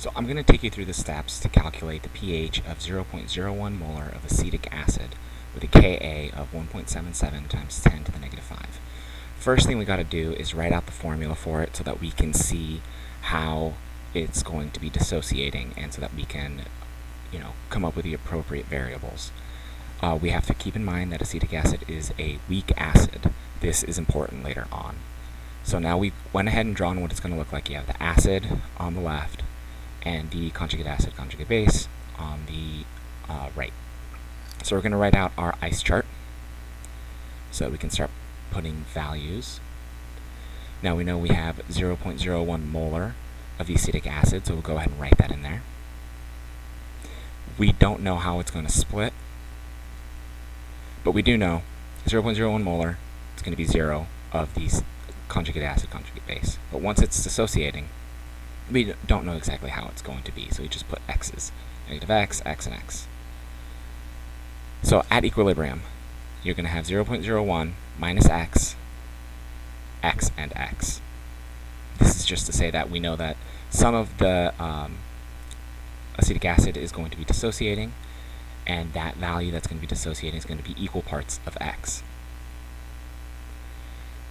So I'm going to take you through the steps to calculate the pH of 0.01 molar of acetic acid with a Ka of 1.77 times 10 to the negative 5. First thing we got to do is write out the formula for it so that we can see how it's going to be dissociating, and so that we can, come up with the appropriate variables. We have to keep in mind that acetic acid is a weak acid. This is important later on. So now we went ahead and drawn what it's going to look like. You have the acid on the left and the conjugate acid, conjugate base on the right. So we're going to write out our ice chart so that we can start putting values. Now we know we have 0.01 molar of the acetic acid, so we'll go ahead and write that in there. We don't know how it's going to split, but we do know 0.01 molar is going to be 0 of these conjugate acid, conjugate base. But once it's dissociating, we don't know exactly how it's going to be, so we just put x's. Negative x, x, and x. So at equilibrium, you're going to have 0.01 minus x, x, and x. This is just to say that we know that some of the acetic acid is going to be dissociating, and that value that's going to be dissociating is going to be equal parts of x.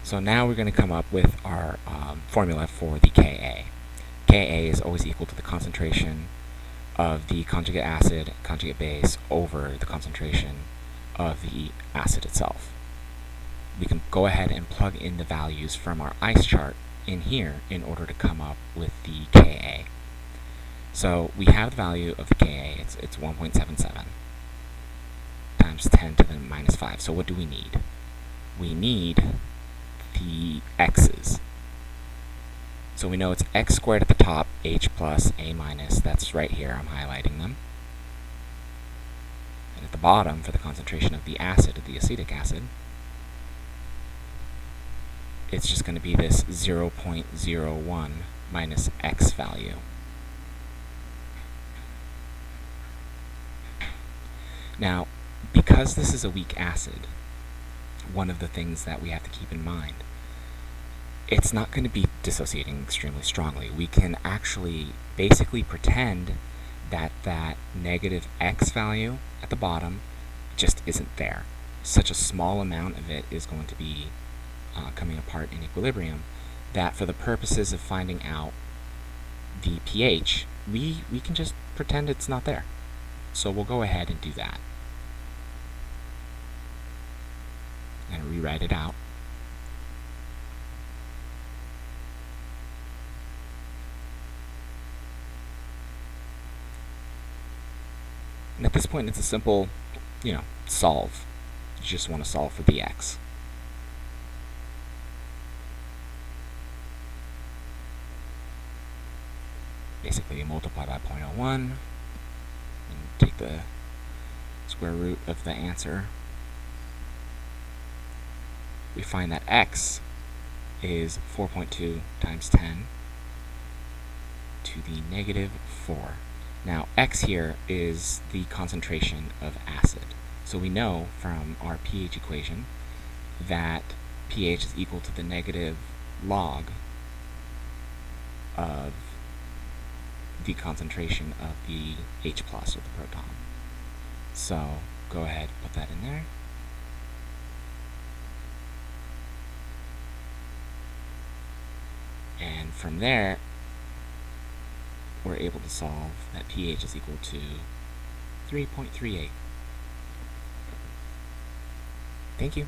So now we're going to come up with our formula for the Ka. Ka is always equal to the concentration of the conjugate acid, conjugate base, over the concentration of the acid itself. We can go ahead and plug in the values from our ice chart in here in order to come up with the Ka. So we have the value of the Ka, it's 1.77 times 10 to the minus 5. So what do we need? We need the x's. So we know it's x squared at the top, h plus a minus, that's right here, I'm highlighting them. And at the bottom, for the concentration of the acid, of the acetic acid, it's just going to be this 0.01 minus x value. Now, because this is a weak acid, one of the things that we have to keep in mind, it's not going to be dissociating extremely strongly. We can actually basically pretend that that negative x value at the bottom just isn't there. Such a small amount of it is going to be coming apart in equilibrium that for the purposes of finding out the pH, we can just pretend it's not there. So we'll go ahead and do that. And rewrite it out. And at this point, it's a simple, solve. You just want to solve for the x. Basically, you multiply by 0.01 and take the square root of the answer. We find that x is 4.2 times 10 to the negative 4. Now, x here is the concentration of acid. So we know from our pH equation that pH is equal to the negative log of the concentration of the H plus, or the proton. So go ahead and put that in there. And from there, we're able to solve that pH is equal to 3.38. Thank you.